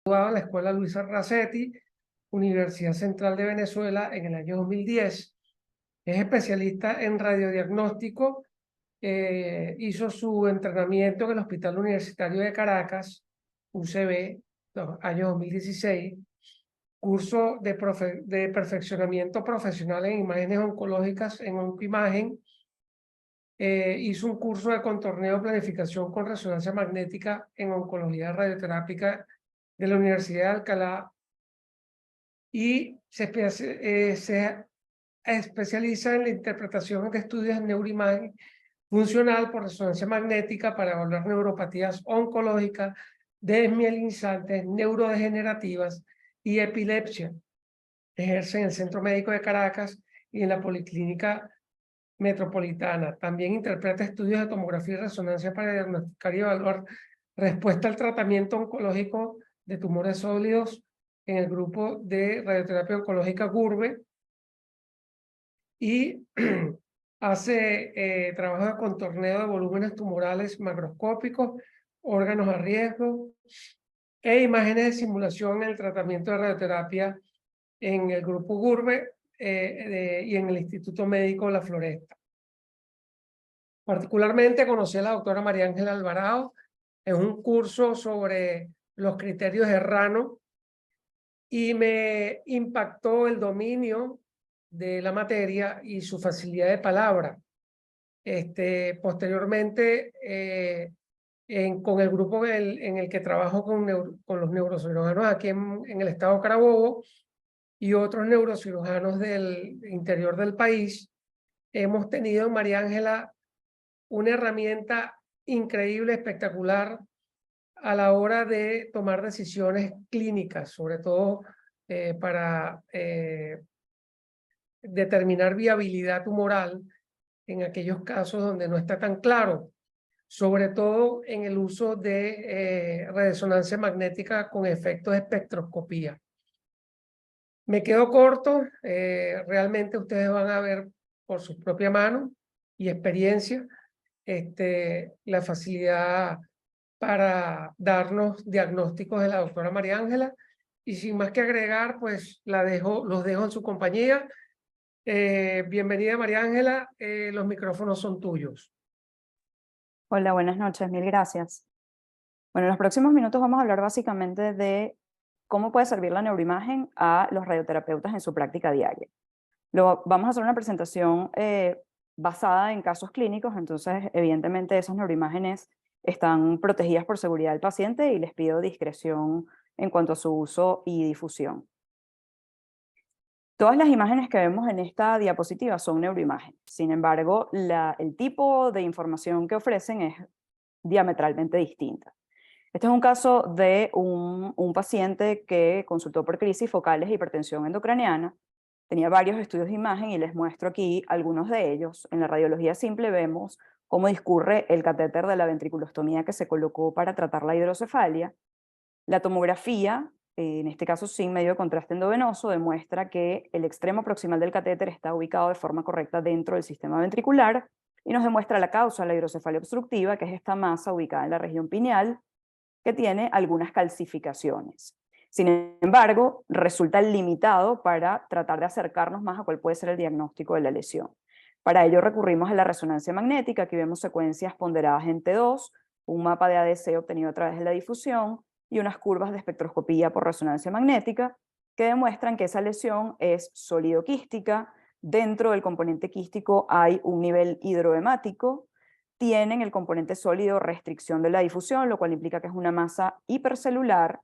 Graduado en la Escuela Luisa Racetti, Universidad Central de Venezuela, en el año 2010. Es especialista en radiodiagnóstico. Hizo su entrenamiento en el Hospital Universitario de Caracas, UCB, año 2016. Curso de perfeccionamiento profesional en imágenes oncológicas en Oncoimagen. Hizo un curso de contorneo de planificación con resonancia magnética en oncología radioterápica de la Universidad de Alcalá y se especializa en la interpretación de estudios de neuroimagen funcional por resonancia magnética para evaluar neuropatías oncológicas, desmielinizantes, neurodegenerativas y epilepsia. Ejerce en el Centro Médico de Caracas y en la Policlínica Metropolitana. También interpreta estudios de tomografía y resonancia para diagnosticar y evaluar respuesta al tratamiento oncológico de tumores sólidos en el grupo de radioterapia oncológica GURBE y hace trabajo de contorneo de volúmenes tumorales macroscópicos, órganos a riesgo e imágenes de simulación en el tratamiento de radioterapia en el grupo GURBE y en el Instituto Médico La Floresta. Particularmente conocí a la doctora María Ángela Alvarado en un curso sobre los criterios de Errano y me impactó el dominio de la materia y su facilidad de palabra. Posteriormente, con el grupo en el que trabajo con los neurocirujanos aquí en el estado Carabobo y otros neurocirujanos del interior del país, hemos tenido en María Ángela una herramienta increíble, espectacular a la hora de tomar decisiones clínicas, sobre todo para determinar viabilidad tumoral en aquellos casos donde no está tan claro, sobre todo en el uso de resonancia magnética con efectos de espectroscopía. Me quedo corto, realmente ustedes van a ver por su propia mano y experiencia la facilidad para darnos diagnósticos de la doctora María Ángela. Y sin más que agregar, pues los dejo en su compañía. Bienvenida María Ángela, los micrófonos son tuyos. Hola, buenas noches, mil gracias. Bueno, en los próximos minutos vamos a hablar básicamente de cómo puede servir la neuroimagen a los radioterapeutas en su práctica diaria. Vamos a hacer una presentación basada en casos clínicos, entonces evidentemente esas neuroimágenes están protegidas por seguridad del paciente y les pido discreción en cuanto a su uso y difusión. Todas las imágenes que vemos en esta diapositiva son neuroimágenes. Sin embargo, el tipo de información que ofrecen es diametralmente distinta. Este es un caso de un paciente que consultó por crisis focales de hipertensión endocraniana. Tenía varios estudios de imagen y les muestro aquí algunos de ellos. En la radiología simple vemos cómo discurre el catéter de la ventriculostomía que se colocó para tratar la hidrocefalia. La tomografía, en este caso sin medio de contraste endovenoso, demuestra que el extremo proximal del catéter está ubicado de forma correcta dentro del sistema ventricular y nos demuestra la causa de la hidrocefalia obstructiva, que es esta masa ubicada en la región pineal, que tiene algunas calcificaciones. Sin embargo, resulta limitado para tratar de acercarnos más a cuál puede ser el diagnóstico de la lesión. Para ello recurrimos a la resonancia magnética. Aquí vemos secuencias ponderadas en T2, un mapa de ADC obtenido a través de la difusión y unas curvas de espectroscopía por resonancia magnética que demuestran que esa lesión es sólido-quística. Dentro del componente quístico hay un nivel hidrohemático. Tienen el componente sólido restricción de la difusión, lo cual implica que es una masa hipercelular,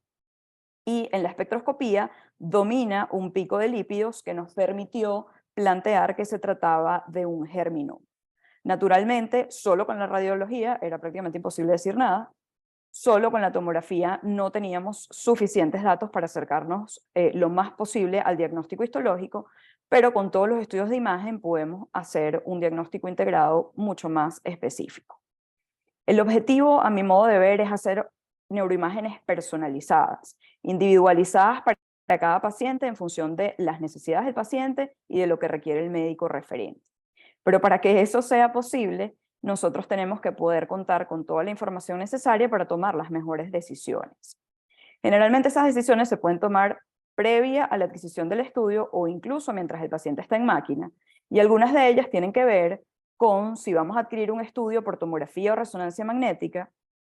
y en la espectroscopía domina un pico de lípidos que nos permitió plantear que se trataba de un germinoma. Naturalmente, solo con la radiología era prácticamente imposible decir nada. Solo con la tomografía no teníamos suficientes datos para acercarnos lo más posible al diagnóstico histológico, pero con todos los estudios de imagen podemos hacer un diagnóstico integrado mucho más específico. El objetivo, a mi modo de ver, es hacer neuroimágenes personalizadas, individualizadas para cada paciente en función de las necesidades del paciente y de lo que requiere el médico referente. Pero para que eso sea posible, nosotros tenemos que poder contar con toda la información necesaria para tomar las mejores decisiones. Generalmente esas decisiones se pueden tomar previa a la adquisición del estudio o incluso mientras el paciente está en máquina, y algunas de ellas tienen que ver con si vamos a adquirir un estudio por tomografía o resonancia magnética,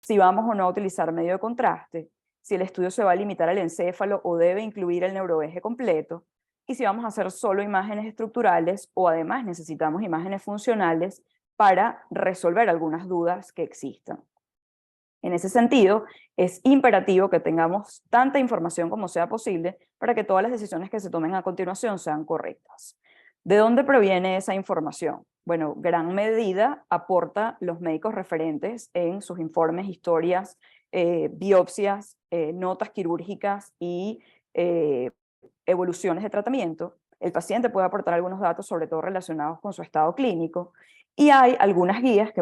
si vamos o no a utilizar medio de contraste, si el estudio se va a limitar al encéfalo o debe incluir el neuroeje completo, y si vamos a hacer solo imágenes estructurales o además necesitamos imágenes funcionales para resolver algunas dudas que existan. En ese sentido, es imperativo que tengamos tanta información como sea posible para que todas las decisiones que se tomen a continuación sean correctas. ¿De dónde proviene esa información? Bueno, gran medida aporta los médicos referentes en sus informes, historias, biopsias, notas quirúrgicas y evoluciones de tratamiento. El paciente puede aportar algunos datos, sobre todo relacionados con su estado clínico, y hay algunas guías que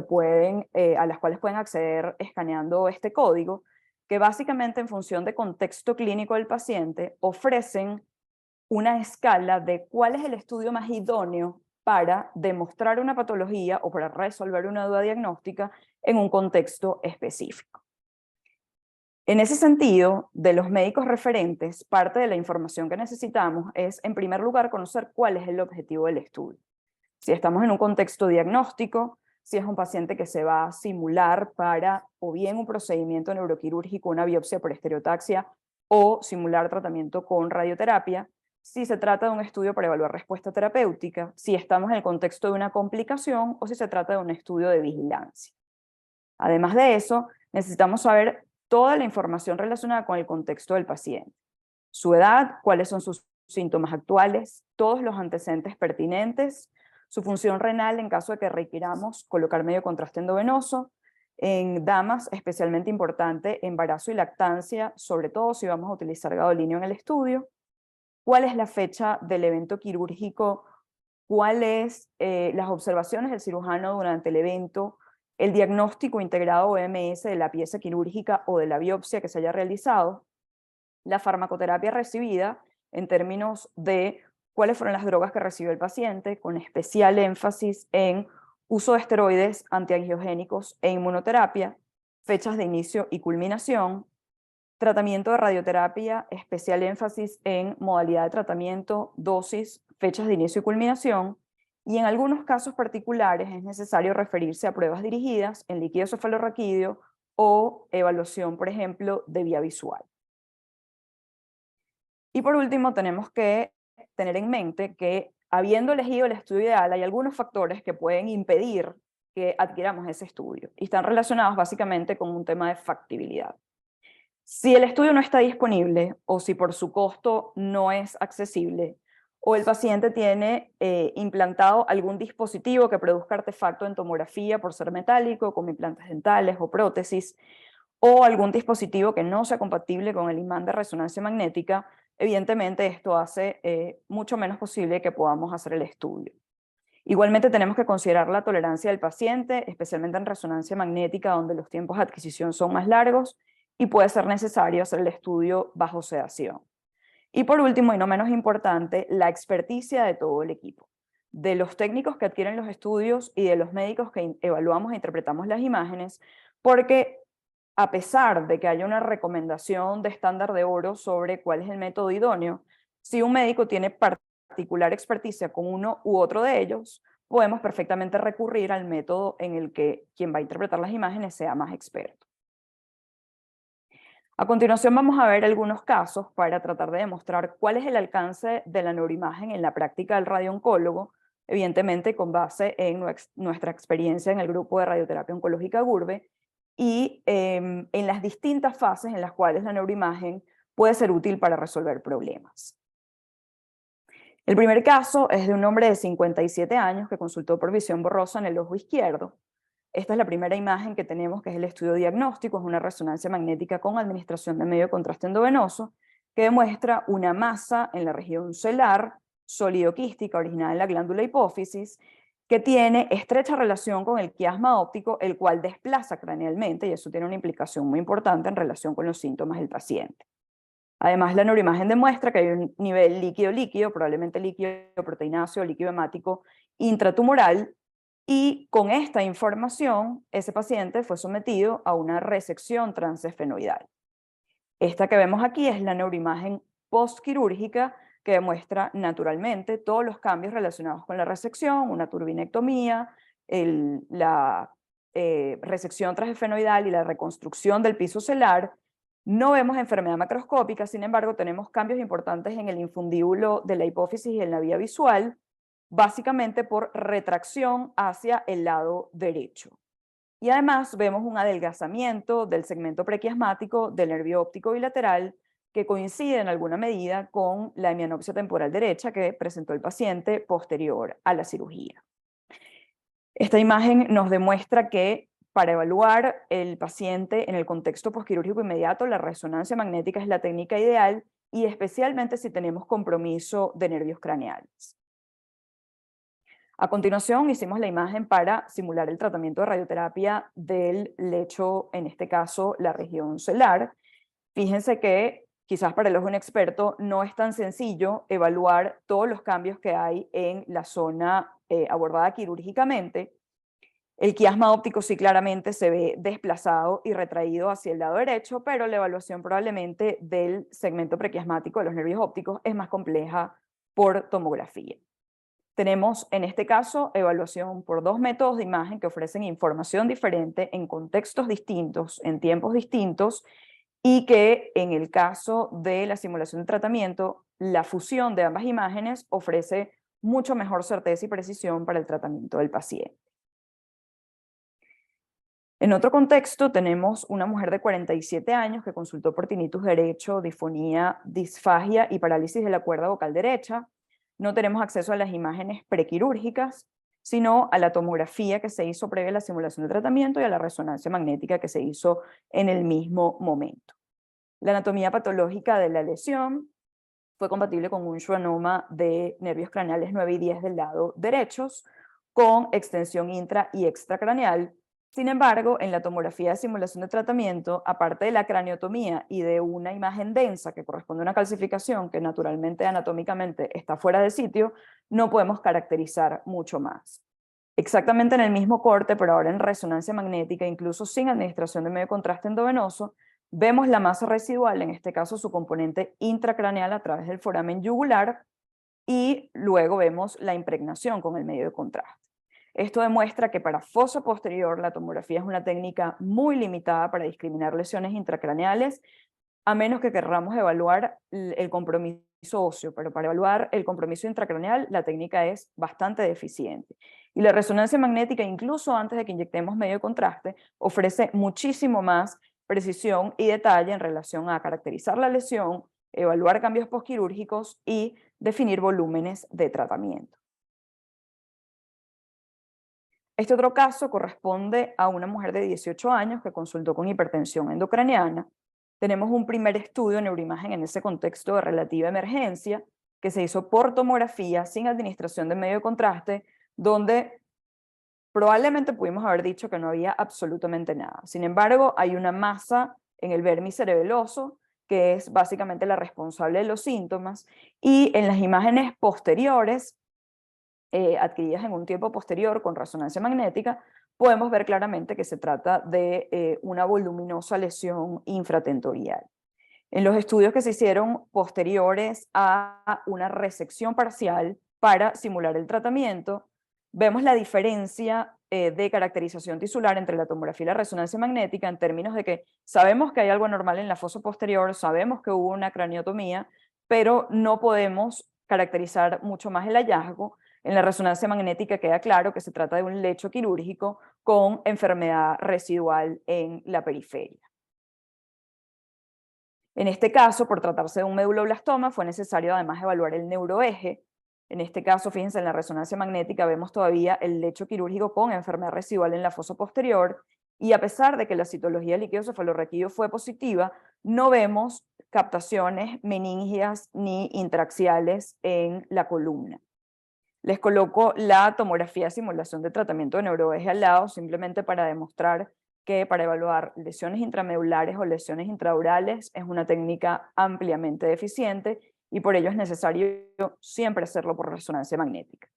a las cuales pueden acceder escaneando este código, que básicamente en función de contexto clínico del paciente ofrecen una escala de cuál es el estudio más idóneo para demostrar una patología o para resolver una duda diagnóstica en un contexto específico. En ese sentido, de los médicos referentes, parte de la información que necesitamos es, en primer lugar, conocer cuál es el objetivo del estudio. Si estamos en un contexto diagnóstico, si es un paciente que se va a simular para o bien un procedimiento neuroquirúrgico, una biopsia por estereotaxia, o simular tratamiento con radioterapia, si se trata de un estudio para evaluar respuesta terapéutica, si estamos en el contexto de una complicación o si se trata de un estudio de vigilancia. Además de eso, necesitamos saber toda la información relacionada con el contexto del paciente. Su edad, cuáles son sus síntomas actuales, todos los antecedentes pertinentes, su función renal en caso de que requiramos colocar medio contraste endovenoso, en damas especialmente importante embarazo y lactancia, sobre todo si vamos a utilizar gadolínio en el estudio, cuál es la fecha del evento quirúrgico, cuáles las observaciones del cirujano durante el evento, el diagnóstico integrado OMS de la pieza quirúrgica o de la biopsia que se haya realizado, la farmacoterapia recibida en términos de cuáles fueron las drogas que recibió el paciente, con especial énfasis en uso de esteroides, antiangiogénicos e inmunoterapia, fechas de inicio y culminación, tratamiento de radioterapia, especial énfasis en modalidad de tratamiento, dosis, fechas de inicio y culminación, y en algunos casos particulares es necesario referirse a pruebas dirigidas en líquido cefalorraquídeo o evaluación, por ejemplo, de vía visual. Y por último, tenemos que tener en mente que, habiendo elegido el estudio ideal, hay algunos factores que pueden impedir que adquiramos ese estudio, y están relacionados básicamente con un tema de factibilidad. Si el estudio no está disponible, o si por su costo no es accesible, o el paciente tiene implantado algún dispositivo que produzca artefacto en tomografía por ser metálico, como implantes dentales o prótesis, o algún dispositivo que no sea compatible con el imán de resonancia magnética, evidentemente esto hace mucho menos posible que podamos hacer el estudio. Igualmente tenemos que considerar la tolerancia del paciente, especialmente en resonancia magnética, donde los tiempos de adquisición son más largos y puede ser necesario hacer el estudio bajo sedación. Y por último, y no menos importante, la experticia de todo el equipo, de los técnicos que adquieren los estudios y de los médicos que evaluamos e interpretamos las imágenes, porque a pesar de que haya una recomendación de estándar de oro sobre cuál es el método idóneo, si un médico tiene particular experticia con uno u otro de ellos, podemos perfectamente recurrir al método en el que quien va a interpretar las imágenes sea más experto. A continuación vamos a ver algunos casos para tratar de demostrar cuál es el alcance de la neuroimagen en la práctica del radiooncólogo, evidentemente con base en nuestra experiencia en el grupo de radioterapia oncológica GURBE, y en las distintas fases en las cuales la neuroimagen puede ser útil para resolver problemas. El primer caso es de un hombre de 57 años que consultó por visión borrosa en el ojo izquierdo. Esta es la primera imagen que tenemos, que es el estudio diagnóstico, es una resonancia magnética con administración de medio de contraste endovenoso, que demuestra una masa en la región celar, sólido-quística, originada en la glándula hipófisis, que tiene estrecha relación con el quiasma óptico, el cual desplaza cranealmente, y eso tiene una implicación muy importante en relación con los síntomas del paciente. Además, la neuroimagen demuestra que hay un nivel líquido-líquido, probablemente líquido proteináceo o líquido hemático intratumoral, y con esta información, ese paciente fue sometido a una resección transesfenoidal. Esta que vemos aquí es la neuroimagen postquirúrgica que demuestra naturalmente todos los cambios relacionados con la resección, una turbinectomía, la resección transesfenoidal y la reconstrucción del piso celar. No vemos enfermedad macroscópica, sin embargo, tenemos cambios importantes en el infundíbulo de la hipófisis y en la vía visual, básicamente por retracción hacia el lado derecho. Y además vemos un adelgazamiento del segmento prequiasmático del nervio óptico bilateral que coincide en alguna medida con la hemianopsia temporal derecha que presentó el paciente posterior a la cirugía. Esta imagen nos demuestra que para evaluar el paciente en el contexto posquirúrgico inmediato, la resonancia magnética es la técnica ideal y especialmente si tenemos compromiso de nervios craneales. A continuación hicimos la imagen para simular el tratamiento de radioterapia del lecho, en este caso la región celar. Fíjense que quizás para el ojo inexperto no es tan sencillo evaluar todos los cambios que hay en la zona abordada quirúrgicamente. El quiasma óptico sí claramente se ve desplazado y retraído hacia el lado derecho, pero la evaluación probablemente del segmento prequiasmático de los nervios ópticos es más compleja por tomografía. Tenemos en este caso evaluación por dos métodos de imagen que ofrecen información diferente en contextos distintos, en tiempos distintos, y que en el caso de la simulación de tratamiento, la fusión de ambas imágenes ofrece mucho mejor certeza y precisión para el tratamiento del paciente. En otro contexto tenemos una mujer de 47 años que consultó por tinnitus derecho, disfonía, disfagia y parálisis de la cuerda vocal derecha. No tenemos acceso a las imágenes prequirúrgicas, sino a la tomografía que se hizo previa a la simulación de tratamiento y a la resonancia magnética que se hizo en el mismo momento. La anatomía patológica de la lesión fue compatible con un schwannoma de nervios craneales 9 y 10 del lado derechos, con extensión intra y extracraneal. Sin embargo, en la tomografía de simulación de tratamiento, aparte de la craniotomía y de una imagen densa que corresponde a una calcificación que naturalmente anatómicamente está fuera de sitio, no podemos caracterizar mucho más. Exactamente en el mismo corte, pero ahora en resonancia magnética, incluso sin administración de medio contraste endovenoso, vemos la masa residual, en este caso su componente intracraneal a través del foramen yugular, y luego vemos la impregnación con el medio de contraste. Esto demuestra que para fosa posterior la tomografía es una técnica muy limitada para discriminar lesiones intracraneales, a menos que querramos evaluar el compromiso óseo, pero para evaluar el compromiso intracraneal la técnica es bastante deficiente. Y la resonancia magnética, incluso antes de que inyectemos medio de contraste, ofrece muchísimo más precisión y detalle en relación a caracterizar la lesión, evaluar cambios postquirúrgicos y definir volúmenes de tratamiento. Este otro caso corresponde a una mujer de 18 años que consultó con hipertensión endocraniana. Tenemos un primer estudio de neuroimagen en ese contexto de relativa emergencia que se hizo por tomografía sin administración de medio de contraste, donde probablemente pudimos haber dicho que no había absolutamente nada. Sin embargo, hay una masa en el vermis cerebeloso que es básicamente la responsable de los síntomas, y en las imágenes posteriores adquiridas en un tiempo posterior con resonancia magnética, podemos ver claramente que se trata de una voluminosa lesión infratentorial. En los estudios que se hicieron posteriores a una resección parcial para simular el tratamiento, vemos la diferencia de caracterización tisular entre la tomografía y la resonancia magnética en términos de que sabemos que hay algo anormal en la fosa posterior, sabemos que hubo una craniotomía, pero no podemos caracterizar mucho más el hallazgo. En la resonancia magnética queda claro que se trata de un lecho quirúrgico con enfermedad residual en la periferia. En este caso, por tratarse de un meduloblastoma, fue necesario además evaluar el neuroeje. En este caso, fíjense, en la resonancia magnética vemos todavía el lecho quirúrgico con enfermedad residual en la fosa posterior, y a pesar de que la citología líquido-cefalorraquídeo fue positiva, no vemos captaciones meningias ni intraaxiales en la columna. Les coloco la tomografía de simulación de tratamiento de neuroeje al lado, simplemente para demostrar que para evaluar lesiones intramedulares o lesiones intradurales es una técnica ampliamente deficiente y por ello es necesario siempre hacerlo por resonancia magnética.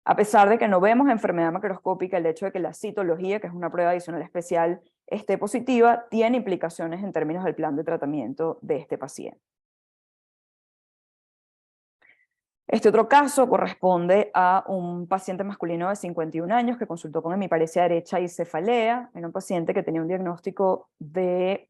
A pesar de que no vemos enfermedad macroscópica, el hecho de que la citología, que es una prueba adicional especial, esté positiva, tiene implicaciones en términos del plan de tratamiento de este paciente. Este otro caso corresponde a un paciente masculino de 51 años que consultó con hemiparesia derecha y cefalea. Era un paciente que tenía un diagnóstico de,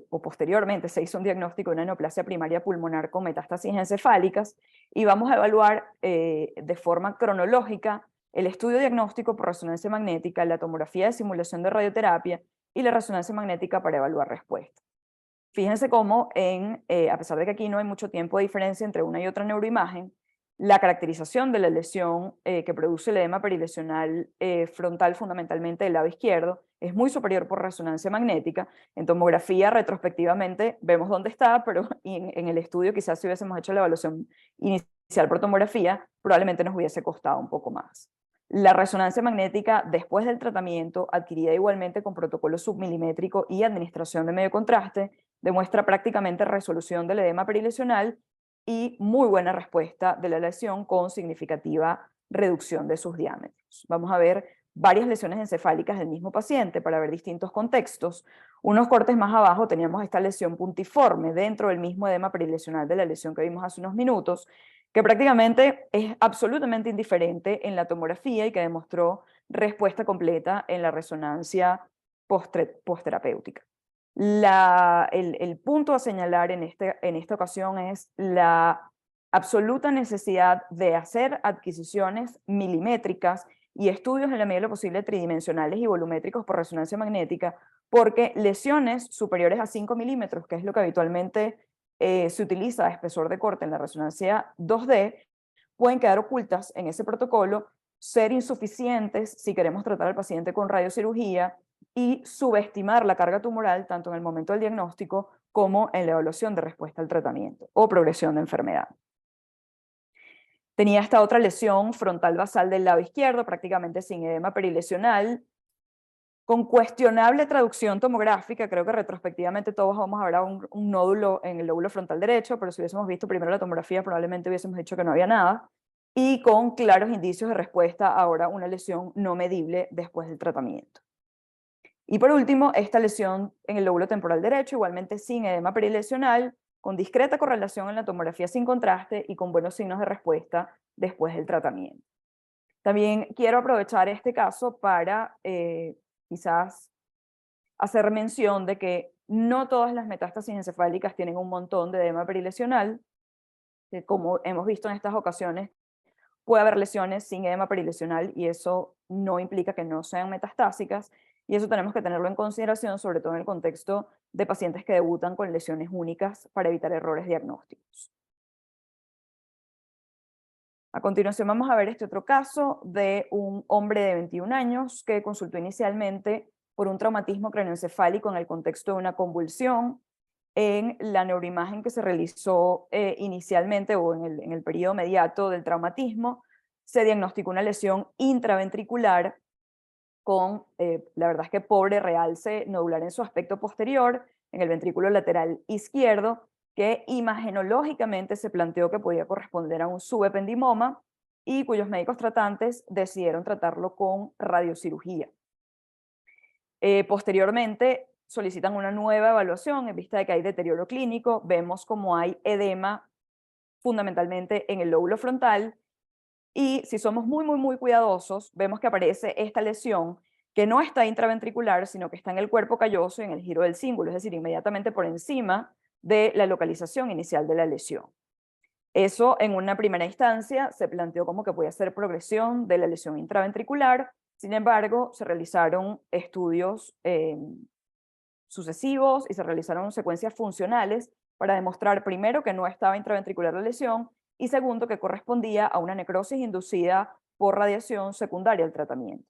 o posteriormente se hizo un diagnóstico de una neoplasia primaria pulmonar con metástasis encefálicas, y vamos a evaluar de forma cronológica el estudio diagnóstico por resonancia magnética, la tomografía de simulación de radioterapia y la resonancia magnética para evaluar respuesta. Fíjense cómo, a pesar de que aquí no hay mucho tiempo de diferencia entre una y otra neuroimagen, la caracterización de la lesión que produce el edema perilesional frontal fundamentalmente del lado izquierdo es muy superior por resonancia magnética. En tomografía, retrospectivamente, vemos dónde está, pero en el estudio quizás si hubiésemos hecho la evaluación inicial por tomografía, probablemente nos hubiese costado un poco más. La resonancia magnética después del tratamiento, adquirida igualmente con protocolo submilimétrico y administración de medio contraste, demuestra prácticamente resolución del edema perilesional y muy buena respuesta de la lesión con significativa reducción de sus diámetros. Vamos a ver varias lesiones encefálicas del mismo paciente para ver distintos contextos. Unos cortes más abajo teníamos esta lesión puntiforme dentro del mismo edema perilesional de la lesión que vimos hace unos minutos, que prácticamente es absolutamente indiferente en la tomografía y que demostró respuesta completa en la resonancia postterapéutica. El punto a señalar en esta ocasión es la absoluta necesidad de hacer adquisiciones milimétricas y estudios en la medida de lo posible tridimensionales y volumétricos por resonancia magnética, porque lesiones superiores a 5 milímetros, que es lo que habitualmente se utiliza a espesor de corte en la resonancia 2D, pueden quedar ocultas en ese protocolo, ser insuficientes si queremos tratar al paciente con radiocirugía y subestimar la carga tumoral tanto en el momento del diagnóstico como en la evaluación de respuesta al tratamiento o progresión de enfermedad. Tenía esta otra lesión frontal basal del lado izquierdo, prácticamente sin edema perilesional, con cuestionable traducción tomográfica. Creo que retrospectivamente todos vamos a ver un nódulo en el lóbulo frontal derecho, pero si hubiésemos visto primero la tomografía probablemente hubiésemos dicho que no había nada, y con claros indicios de respuesta ahora una lesión no medible después del tratamiento. Y por último, esta lesión en el lóbulo temporal derecho, igualmente sin edema perilesional, con discreta correlación en la tomografía sin contraste y con buenos signos de respuesta después del tratamiento. También quiero aprovechar este caso para quizás hacer mención de que no todas las metástasis encefálicas tienen un montón de edema perilesional, que como hemos visto en estas ocasiones, puede haber lesiones sin edema perilesional y eso no implica que no sean metastásicas, y eso tenemos que tenerlo en consideración, sobre todo en el contexto de pacientes que debutan con lesiones únicas para evitar errores diagnósticos. A continuación vamos a ver este otro caso de un hombre de 21 años que consultó inicialmente por un traumatismo craneoencefálico en el contexto de una convulsión. En la neuroimagen que se realizó inicialmente o en el periodo inmediato del traumatismo, se diagnosticó una lesión intraventricular con, la verdad es que pobre realce nodular en su aspecto posterior, en el ventrículo lateral izquierdo, que imagenológicamente se planteó que podía corresponder a un subependimoma y cuyos médicos tratantes decidieron tratarlo con radiocirugía. Posteriormente solicitan una nueva evaluación en vista de que hay deterioro clínico, vemos como hay edema fundamentalmente en el lóbulo frontal, y si somos muy cuidadosos, vemos que aparece esta lesión que no está intraventricular, sino que está en el cuerpo calloso y en el giro del cíngulo, es decir, inmediatamente por encima de la localización inicial de la lesión. Eso en una primera instancia se planteó como que podía ser progresión de la lesión intraventricular. Sin embargo, se realizaron estudios sucesivos y se realizaron secuencias funcionales para demostrar primero que no estaba intraventricular la lesión y segundo que correspondía a una necrosis inducida por radiación secundaria al tratamiento.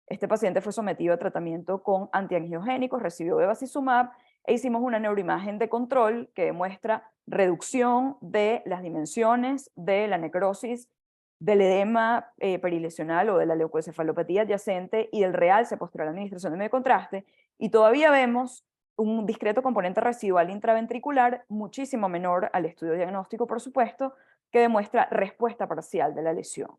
Este paciente fue sometido a tratamiento con antiangiogénicos, recibió bevacizumab e hicimos una neuroimagen de control que demuestra reducción de las dimensiones de la necrosis, del edema perilesional o de la leucoencefalopatía adyacente y del realce posterior a la administración de medio contraste, y todavía vemos un discreto componente residual intraventricular muchísimo menor al estudio diagnóstico, por supuesto, que demuestra respuesta parcial de la lesión.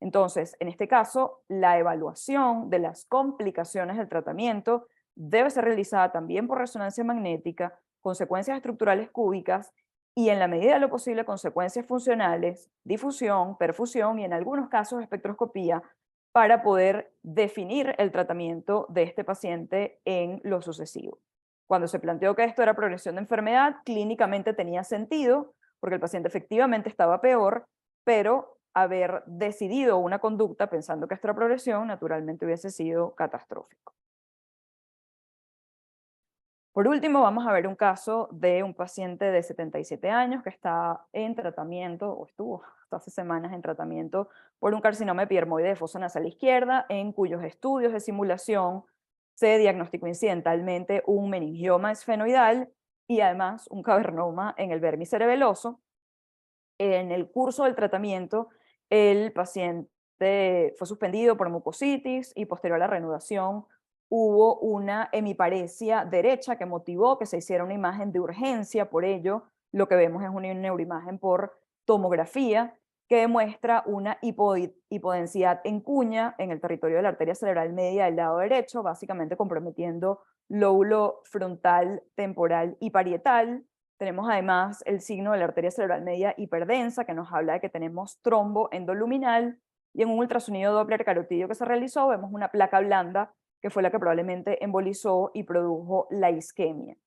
Entonces, en este caso, la evaluación de las complicaciones del tratamiento debe ser realizada también por resonancia magnética, consecuencias estructurales cúbicas y, en la medida de lo posible, consecuencias funcionales, difusión, perfusión y, en algunos casos, espectroscopía, para poder definir el tratamiento de este paciente en lo sucesivo. Cuando se planteó que esto era progresión de enfermedad, clínicamente tenía sentido, porque el paciente efectivamente estaba peor, pero haber decidido una conducta pensando que esto era progresión, naturalmente hubiese sido catastrófico. Por último, vamos a ver un caso de un paciente de 77 años que está en tratamiento, o estuvo hasta hace semanas en tratamiento por un carcinoma epiermoide de fosa nasal izquierda, en cuyos estudios de simulación se diagnosticó incidentalmente un meningioma esfenoidal y además un cavernoma en el vermis cerebeloso. En el curso del tratamiento, el paciente fue suspendido por mucositis y posterior a la reanudación hubo una hemiparesia derecha que motivó que se hiciera una imagen de urgencia. Por ello, lo que vemos es una neuroimagen por tomografía que demuestra una hipodensidad en cuña en el territorio de la arteria cerebral media del lado derecho, básicamente comprometiendo lóbulo frontal, temporal y parietal. Tenemos además el signo de la arteria cerebral media hiperdensa, que nos habla de que tenemos trombo endoluminal, y en un ultrasonido Doppler carotidio que se realizó vemos una placa blanda que fue la que probablemente embolizó y produjo la isquemia.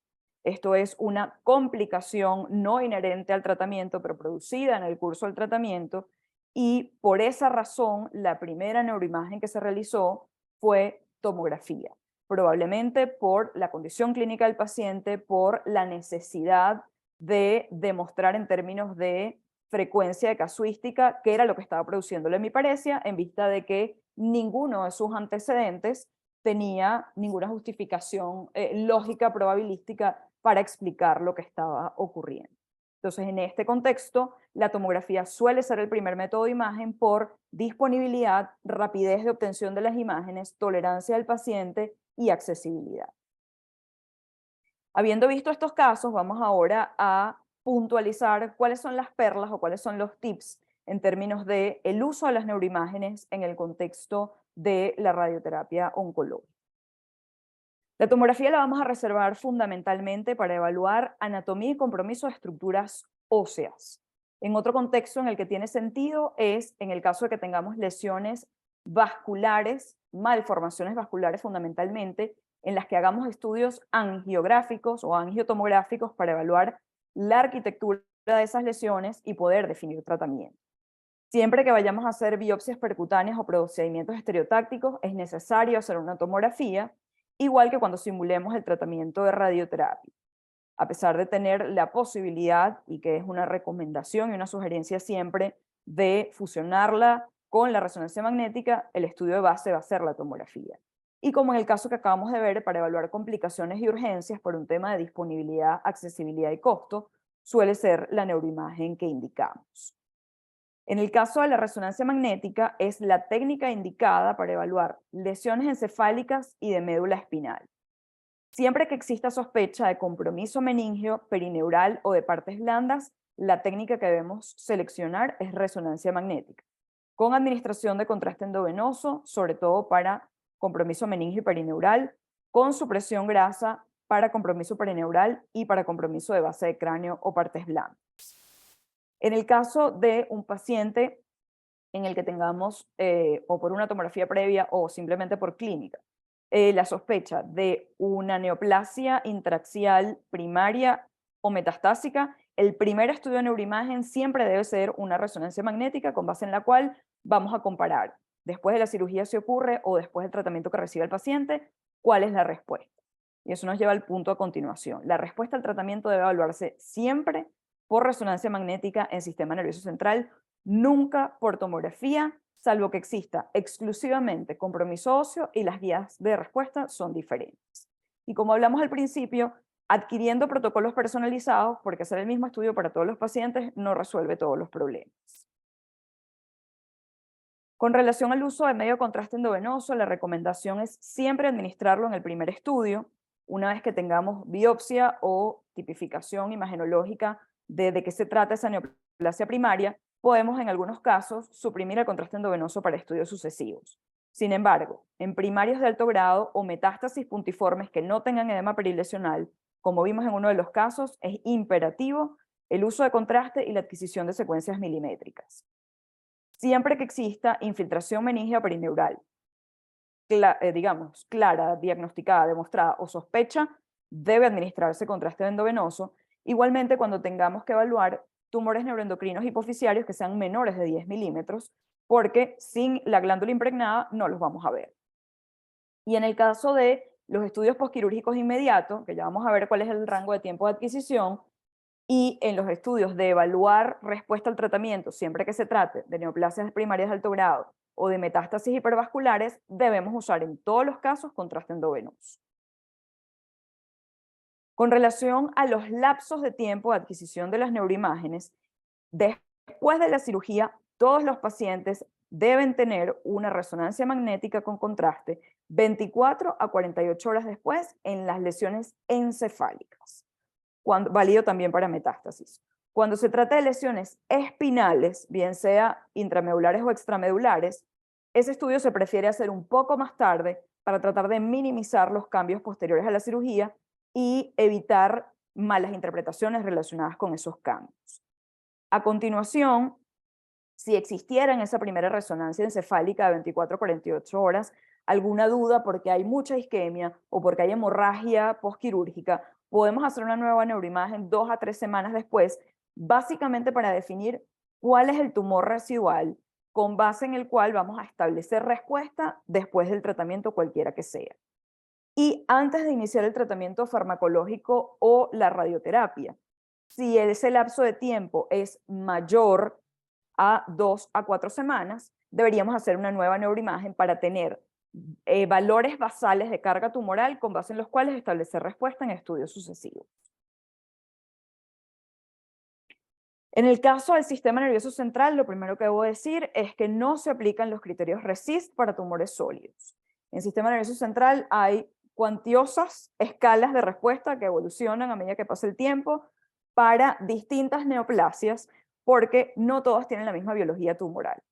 Esto es una complicación no inherente al tratamiento, pero producida en el curso del tratamiento, y por esa razón la primera neuroimagen que se realizó fue tomografía, probablemente por la condición clínica del paciente, por la necesidad de demostrar en términos de frecuencia de casuística qué era lo que estaba produciendo la hemiparesia, en vista de que ninguno de sus antecedentes tenía ninguna justificación lógica probabilística para explicar lo que estaba ocurriendo. Entonces, en este contexto, la tomografía suele ser el primer método de imagen por disponibilidad, rapidez de obtención de las imágenes, tolerancia del paciente y accesibilidad. Habiendo visto estos casos, vamos ahora a puntualizar cuáles son las perlas o cuáles son los tips en términos de el uso de las neuroimágenes en el contexto de la radioterapia oncológica. La tomografía la vamos a reservar fundamentalmente para evaluar anatomía y compromiso de estructuras óseas. En otro contexto en el que tiene sentido es en el caso de que tengamos lesiones vasculares, malformaciones vasculares fundamentalmente, en las que hagamos estudios angiográficos o angiotomográficos para evaluar la arquitectura de esas lesiones y poder definir tratamiento. Siempre que vayamos a hacer biopsias percutáneas o procedimientos estereotácticos, es necesario hacer una tomografía, igual que cuando simulemos el tratamiento de radioterapia. A pesar de tener la posibilidad, y que es una recomendación y una sugerencia siempre, de fusionarla con la resonancia magnética, el estudio de base va a ser la tomografía. Y como en el caso que acabamos de ver, para evaluar complicaciones y urgencias por un tema de disponibilidad, accesibilidad y costo, suele ser la neuroimagen que indicamos. En el caso de la resonancia magnética, es la técnica indicada para evaluar lesiones encefálicas y de médula espinal. Siempre que exista sospecha de compromiso meningio, perineural o de partes blandas, la técnica que debemos seleccionar es resonancia magnética, con administración de contraste endovenoso, sobre todo para compromiso meningio y perineural, con supresión grasa para compromiso perineural y para compromiso de base de cráneo o partes blandas. En el caso de un paciente en el que tengamos, o por una tomografía previa o simplemente por clínica, la sospecha de una neoplasia intraaxial primaria o metastásica, el primer estudio de neuroimagen siempre debe ser una resonancia magnética con base en la cual vamos a comparar, después de la cirugía si ocurre o después del tratamiento que recibe el paciente, cuál es la respuesta. Y eso nos lleva al punto a continuación. La respuesta al tratamiento debe evaluarse siempre por resonancia magnética en sistema nervioso central, nunca por tomografía, salvo que exista exclusivamente compromiso óseo y las guías de respuesta son diferentes. Y como hablamos al principio, adquiriendo protocolos personalizados, porque hacer el mismo estudio para todos los pacientes no resuelve todos los problemas. Con relación al uso de medio de contraste endovenoso, la recomendación es siempre administrarlo en el primer estudio, una vez que tengamos biopsia o tipificación imagenológica de qué se trata esa neoplasia primaria, podemos en algunos casos suprimir el contraste endovenoso para estudios sucesivos. Sin embargo, en primarios de alto grado o metástasis puntiformes que no tengan edema perilesional, como vimos en uno de los casos, es imperativo el uso de contraste y la adquisición de secuencias milimétricas. Siempre que exista infiltración meningia perineural, clara, diagnosticada, demostrada o sospecha, debe administrarse contraste endovenoso. Igualmente, cuando tengamos que evaluar tumores neuroendocrinos hipoficiarios que sean menores de 10 milímetros, porque sin la glándula impregnada no los vamos a ver. Y en el caso de los estudios posquirúrgicos inmediatos, que ya vamos a ver cuál es el rango de tiempo de adquisición, y en los estudios de evaluar respuesta al tratamiento, siempre que se trate de neoplasias primarias de alto grado o de metástasis hipervasculares, debemos usar en todos los casos contraste endovenoso. Con relación a los lapsos de tiempo de adquisición de las neuroimágenes, después de la cirugía, todos los pacientes deben tener una resonancia magnética con contraste 24 a 48 horas después en las lesiones encefálicas, válido también para metástasis. Cuando se trata de lesiones espinales, bien sea intramedulares o extramedulares, ese estudio se prefiere hacer un poco más tarde para tratar de minimizar los cambios posteriores a la cirugía y evitar malas interpretaciones relacionadas con esos cambios. A continuación, si existiera en esa primera resonancia encefálica de 24 a 48 horas alguna duda porque hay mucha isquemia o porque hay hemorragia postquirúrgica, podemos hacer una nueva neuroimagen 2 a 3 semanas después, básicamente para definir cuál es el tumor residual con base en el cual vamos a establecer respuesta después del tratamiento cualquiera que sea. Y antes de iniciar el tratamiento farmacológico o la radioterapia, si ese lapso de tiempo es mayor a 2 a 4 semanas, deberíamos hacer una nueva neuroimagen para tener valores basales de carga tumoral con base en los cuales establecer respuesta en estudios sucesivos. En el caso del sistema nervioso central, lo primero que debo decir es que no se aplican los criterios RECIST para tumores sólidos. En el sistema nervioso central hay cuantiosas escalas de respuesta que evolucionan a medida que pasa el tiempo para distintas neoplasias, porque no todas tienen la misma biología tumoral.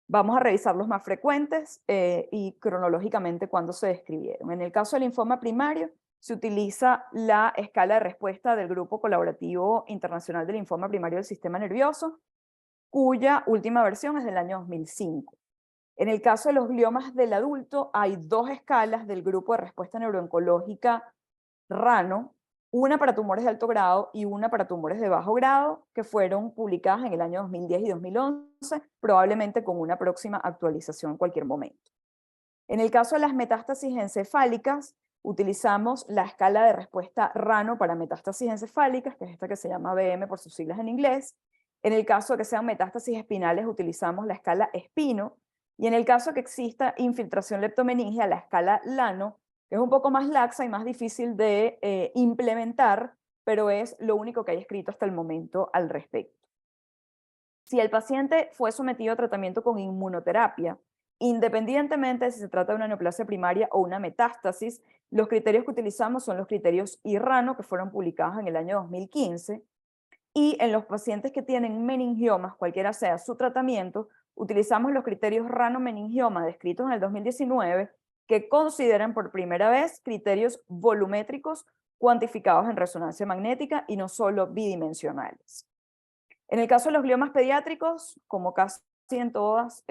Vamos a revisar los más frecuentes y cronológicamente cuándo se describieron. En el caso del linfoma primario, se utiliza la escala de respuesta del Grupo Colaborativo Internacional de Linfoma Primario del Sistema Nervioso, cuya última versión es del año 2005. En el caso de los gliomas del adulto, hay 2 escalas del Grupo de Respuesta Neurooncológica RANO, una para tumores de alto grado y una para tumores de bajo grado, que fueron publicadas en el año 2010 y 2011, probablemente con una próxima actualización en cualquier momento. En el caso de las metástasis encefálicas, utilizamos la escala de respuesta RANO para metástasis encefálicas, que es esta que se llama BM por sus siglas en inglés. En el caso de que sean metástasis espinales, utilizamos la escala SPINO. Y en el caso de que exista infiltración leptomeningia, la escala LANO, que es un poco más laxa y más difícil de implementar, pero es lo único que hay escrito hasta el momento al respecto. Si el paciente fue sometido a tratamiento con inmunoterapia, independientemente de si se trata de una neoplasia primaria o una metástasis, los criterios que utilizamos son los criterios IRRANO, que fueron publicados en el año 2015, y en los pacientes que tienen meningiomas, cualquiera sea su tratamiento, utilizamos los criterios RANO-meningioma descritos en el 2019, que consideran por primera vez criterios volumétricos cuantificados en resonancia magnética y no solo bidimensionales. En el caso de los gliomas pediátricos, como casi en todas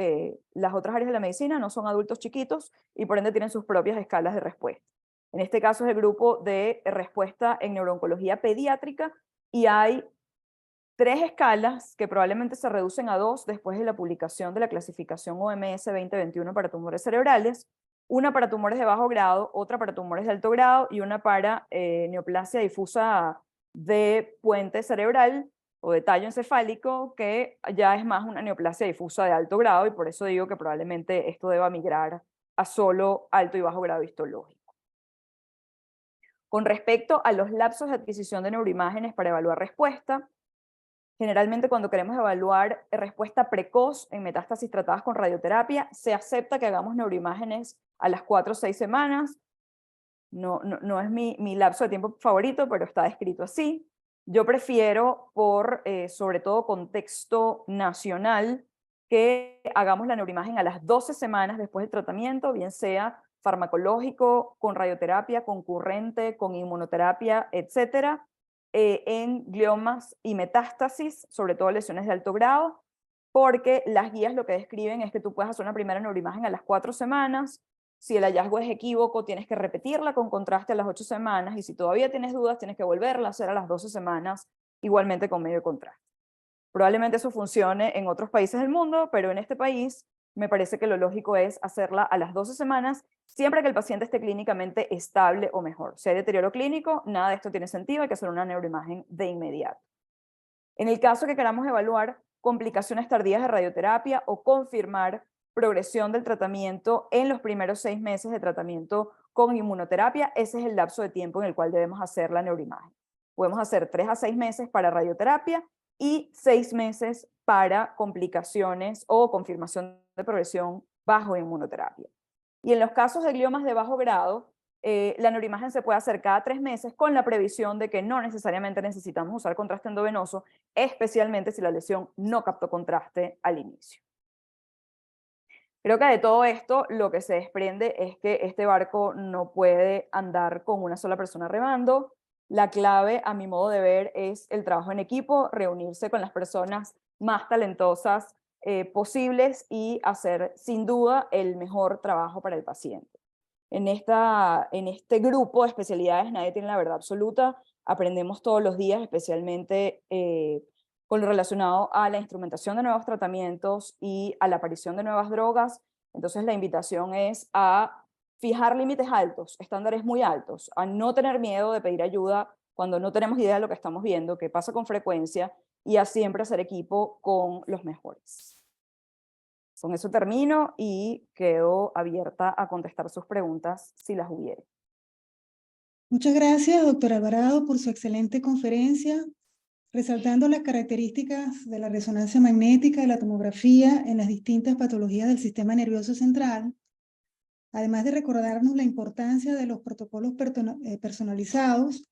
las otras áreas de la medicina, no son adultos chiquitos y por ende tienen sus propias escalas de respuesta. En este caso es el grupo de respuesta en neurooncología pediátrica y hay 3 escalas que probablemente se reducen a 2 después de la publicación de la clasificación OMS 2021 para tumores cerebrales, una para tumores de bajo grado, otra para tumores de alto grado y una para neoplasia difusa de puente cerebral o de tallo encefálico, que ya es más una neoplasia difusa de alto grado y por eso digo que probablemente esto deba migrar a solo alto y bajo grado histológico. Con respecto a los lapsos de adquisición de neuroimágenes para evaluar respuesta, generalmente cuando queremos evaluar respuesta precoz en metástasis tratadas con radioterapia, se acepta que hagamos neuroimágenes a las 4 o 6 semanas. No es mi lapso de tiempo favorito, pero está descrito así. Yo prefiero, por sobre todo contexto nacional, que hagamos la neuroimagen a las 12 semanas después del tratamiento, bien sea farmacológico, con radioterapia, concurrente, con inmunoterapia, etcétera, en gliomas y metástasis, sobre todo lesiones de alto grado, porque las guías lo que describen es que tú puedes hacer una primera neuroimagen a las 4 semanas. Si el hallazgo es equívoco, tienes que repetirla con contraste a las 8 semanas, y si todavía tienes dudas, tienes que volverla a hacer a las 12 semanas, igualmente con medio contraste. Probablemente eso funcione en otros países del mundo, pero en este país me parece que lo lógico es hacerla a las 12 semanas, siempre que el paciente esté clínicamente estable o mejor. Si hay deterioro clínico, nada de esto tiene sentido, hay que hacer una neuroimagen de inmediato. En el caso que queramos evaluar complicaciones tardías de radioterapia o confirmar progresión del tratamiento en los primeros 6 meses de tratamiento con inmunoterapia, ese es el lapso de tiempo en el cual debemos hacer la neuroimagen. Podemos hacer 3 a 6 meses para radioterapia y 6 meses para complicaciones o confirmación de progresión bajo inmunoterapia. Y en los casos de gliomas de bajo grado, la neuroimagen se puede hacer cada 3 meses con la previsión de que no necesariamente necesitamos usar contraste endovenoso, especialmente si la lesión no captó contraste al inicio. Creo que de todo esto lo que se desprende es que este barco no puede andar con una sola persona remando. La clave, a mi modo de ver, es el trabajo en equipo, reunirse con las personas más talentosas posibles y hacer sin duda el mejor trabajo para el paciente. En este grupo de especialidades nadie tiene la verdad absoluta, aprendemos todos los días, especialmente con lo relacionado a la instrumentación de nuevos tratamientos y a la aparición de nuevas drogas. Entonces la invitación es a fijar límites altos, estándares muy altos, a no tener miedo de pedir ayuda cuando no tenemos idea de lo que estamos viendo, que pasa con frecuencia, y a siempre hacer equipo con los mejores. Con eso termino y quedo abierta a contestar sus preguntas si las hubiere. Muchas gracias, doctora Alvarado, por su excelente conferencia, resaltando las características de la resonancia magnética y la tomografía en las distintas patologías del sistema nervioso central, además de recordarnos la importancia de los protocolos personalizados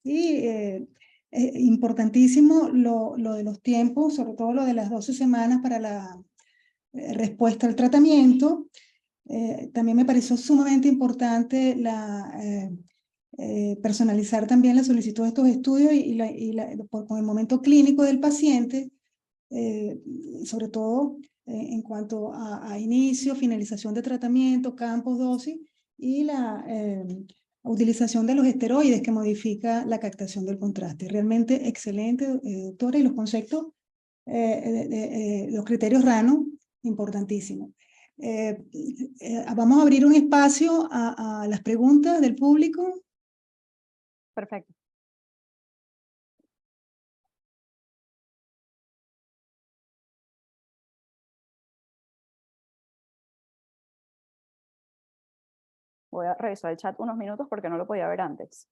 y importantísimo lo de los tiempos, sobre todo lo de las 12 semanas para la respuesta al tratamiento. También me pareció sumamente importante personalizar también la solicitud de estos estudios con el momento clínico del paciente, sobre todo en cuanto a inicio, finalización de tratamiento, campos, dosis y la utilización de los esteroides que modifica la captación del contraste. Realmente excelente, doctora, y los conceptos, los criterios RANO, importantísimos. Vamos a abrir un espacio a las preguntas del público. Perfecto. Voy a revisar el chat unos minutos porque no lo podía ver antes.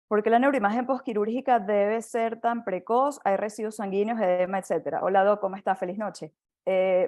¿Por qué la neuroimagen postquirúrgica debe ser tan precoz? Hay residuos sanguíneos, edema, etcétera. Hola, Doc, ¿cómo está? Feliz noche.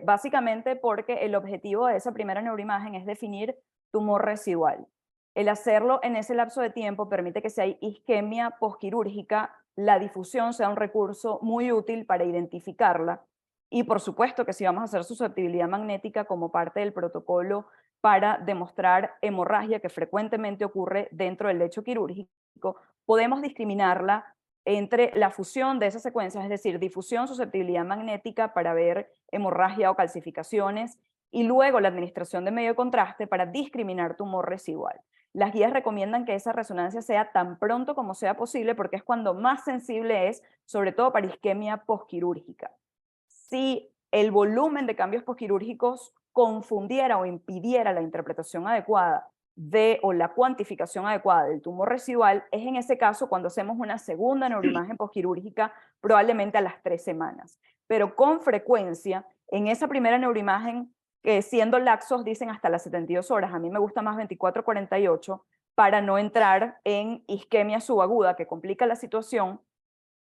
Básicamente porque el objetivo de esa primera neuroimagen es definir tumor residual. El hacerlo en ese lapso de tiempo permite que si hay isquemia postquirúrgica, la difusión sea un recurso muy útil para identificarla. Y por supuesto que si vamos a hacer susceptibilidad magnética como parte del protocolo para demostrar hemorragia que frecuentemente ocurre dentro del lecho quirúrgico, podemos discriminarla entre la fusión de esas secuencias, es decir, difusión, susceptibilidad magnética para ver hemorragia o calcificaciones, y luego la administración de medio contraste para discriminar tumor residual. Las guías recomiendan que esa resonancia sea tan pronto como sea posible porque es cuando más sensible es, sobre todo para isquemia postquirúrgica. Si el volumen de cambios postquirúrgicos confundiera o impidiera la interpretación adecuada o la cuantificación adecuada del tumor residual, es en ese caso cuando hacemos una segunda neuroimagen postquirúrgica, probablemente a las 3 semanas. Pero con frecuencia, en esa primera neuroimagen, siendo laxos, dicen hasta las 72 horas, a mí me gusta más 24-48, para no entrar en isquemia subaguda que complica la situación,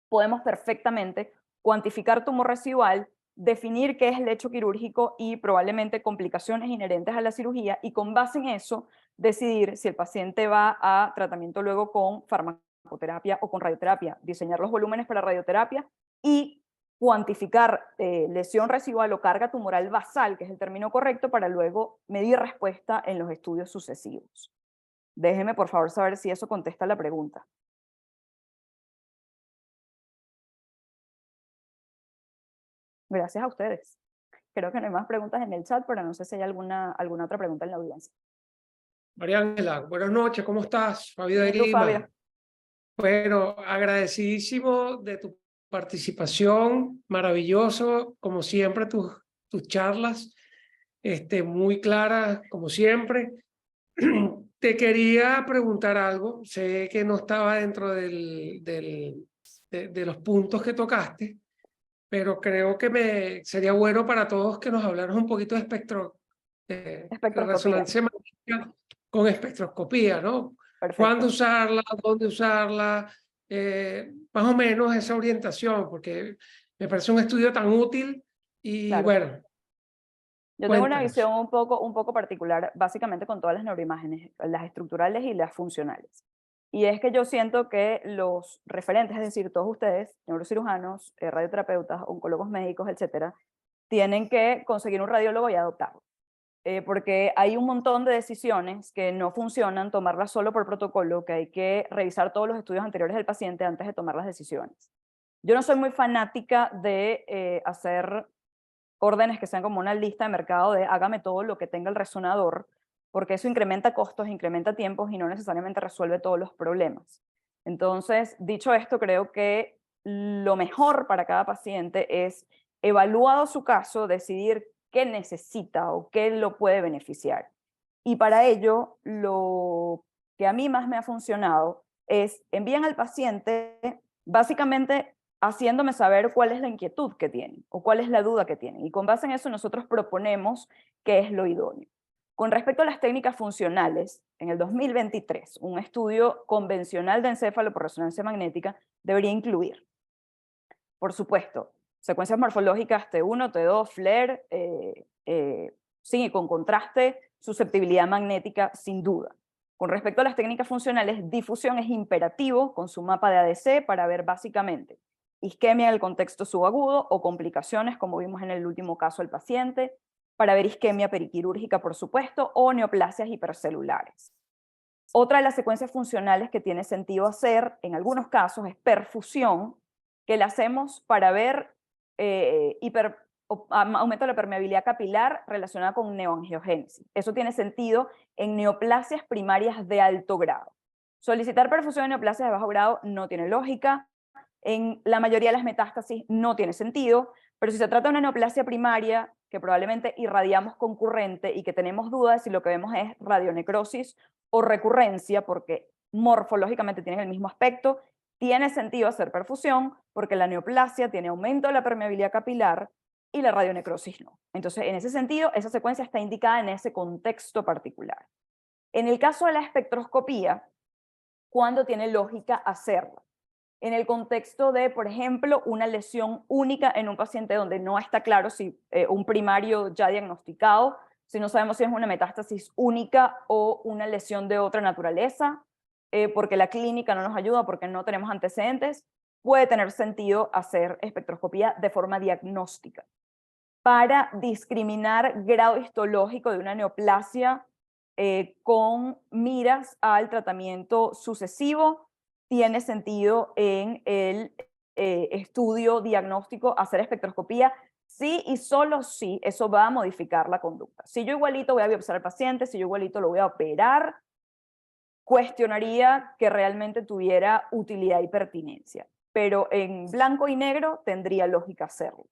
podemos perfectamente cuantificar tumor residual, definir qué es el hecho quirúrgico y probablemente complicaciones inherentes a la cirugía, y con base en eso decidir si el paciente va a tratamiento luego con farmacoterapia o con radioterapia, diseñar los volúmenes para radioterapia y cuantificar lesión residual o carga tumoral basal, que es el término correcto, para luego medir respuesta en los estudios sucesivos. Déjeme por favor saber si eso contesta la pregunta. Gracias a ustedes. Creo que no hay más preguntas en el chat, pero no sé si hay alguna otra pregunta en la audiencia. María Ángela, buenas noches, ¿cómo estás? Fabio de ¿Y tú, Lima. Fabio? Bueno, agradecidísimo de tu participación, maravilloso, como siempre, tus charlas, muy claras, como siempre. Te quería preguntar algo, sé que no estaba dentro de los puntos que tocaste, pero creo que sería bueno para todos que nos hablaras un poquito de de Espectroscopía. resonancia magnética con espectroscopía, ¿no? ¿Cuándo Perfecto. usarla? ¿Dónde usarla? Más o menos esa orientación, porque me parece un estudio tan útil y Claro. bueno, Yo tengo una cuéntanos. visión un poco particular, básicamente con todas las neuroimágenes, las estructurales y las funcionales. Y es que yo siento que los referentes, es decir, todos ustedes, neurocirujanos, radioterapeutas, oncólogos médicos, etcétera, tienen que conseguir un radiólogo y adoptarlo. Porque hay un montón de decisiones que no funcionan tomarlas solo por protocolo, que hay que revisar todos los estudios anteriores del paciente antes de tomar las decisiones. Yo no soy muy fanática de hacer órdenes que sean como una lista de mercado de hágame todo lo que tenga el resonador, porque eso incrementa costos, incrementa tiempos y no necesariamente resuelve todos los problemas. Entonces, dicho esto, creo que lo mejor para cada paciente es, evaluado su caso, decidir qué necesita o qué lo puede beneficiar. Y para ello, lo que a mí más me ha funcionado es envían al paciente básicamente haciéndome saber cuál es la inquietud que tienen o cuál es la duda que tienen. Y con base en eso nosotros proponemos qué es lo idóneo. Con respecto a las técnicas funcionales, en el 2023, un estudio convencional de encéfalo por resonancia magnética debería incluir, por supuesto, secuencias morfológicas T1, T2, FLAIR, sí, con contraste, susceptibilidad magnética, sin duda. Con respecto a las técnicas funcionales, difusión es imperativo con su mapa de ADC para ver básicamente isquemia en el contexto subagudo o complicaciones, como vimos en el último caso del paciente, para ver isquemia periquirúrgica, por supuesto, o neoplasias hipercelulares. Otra de las secuencias funcionales que tiene sentido hacer, en algunos casos, es perfusión, que la hacemos para ver aumento de la permeabilidad capilar relacionada con neoangiogénesis. Eso tiene sentido en neoplasias primarias de alto grado. Solicitar perfusión en neoplasias de bajo grado no tiene lógica. En la mayoría de las metástasis no tiene sentido, pero si se trata de una neoplasia primaria que probablemente irradiamos concurrente y que tenemos dudas si lo que vemos es radionecrosis o recurrencia, porque morfológicamente tienen el mismo aspecto, tiene sentido hacer perfusión porque la neoplasia tiene aumento de la permeabilidad capilar y la radionecrosis no. Entonces, en ese sentido, esa secuencia está indicada en ese contexto particular. En el caso de la espectroscopía, ¿cuándo tiene lógica hacerla? En el contexto de, por ejemplo, una lesión única en un paciente donde no está claro si un primario ya diagnosticado, si no sabemos si es una metástasis única o una lesión de otra naturaleza, porque la clínica no nos ayuda, porque no tenemos antecedentes, puede tener sentido hacer espectroscopía de forma diagnóstica para discriminar grado histológico de una neoplasia con miras al tratamiento sucesivo. Tiene sentido en el estudio diagnóstico hacer espectroscopía, sí y solo si eso va a modificar la conducta. Si yo igualito voy a biopsiar al paciente, si yo igualito lo voy a operar, cuestionaría que realmente tuviera utilidad y pertinencia, pero en blanco y negro tendría lógica hacerlo.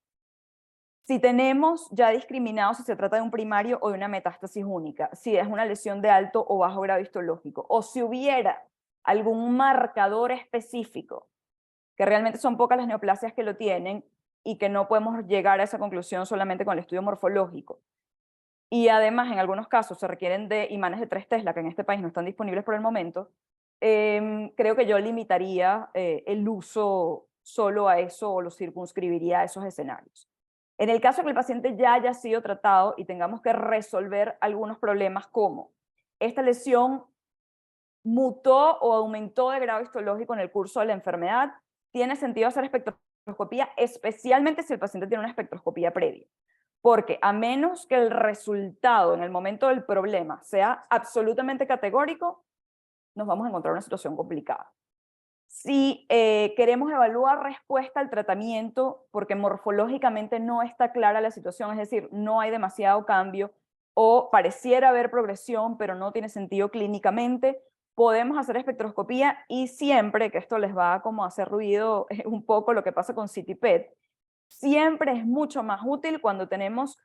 Si tenemos ya discriminado si se trata de un primario o de una metástasis única, si es una lesión de alto o bajo grado histológico, o si hubiera algún marcador específico, que realmente son pocas las neoplasias que lo tienen y que no podemos llegar a esa conclusión solamente con el estudio morfológico. Y además, en algunos casos se requieren de imanes de 3 Tesla, que en este país no están disponibles por el momento, creo que yo limitaría el uso solo a eso o lo circunscribiría a esos escenarios. En el caso de que el paciente ya haya sido tratado y tengamos que resolver algunos problemas como esta lesión mutó o aumentó de grado histológico en el curso de la enfermedad, tiene sentido hacer espectroscopía, especialmente si el paciente tiene una espectroscopía previa. Porque a menos que el resultado en el momento del problema sea absolutamente categórico, nos vamos a encontrar una situación complicada. Si queremos evaluar respuesta al tratamiento, porque morfológicamente no está clara la situación, es decir, no hay demasiado cambio, o pareciera haber progresión, pero no tiene sentido clínicamente, podemos hacer espectroscopía y siempre, que esto les va a como hacer ruido un poco lo que pasa con CT PET, siempre es mucho más útil cuando tenemos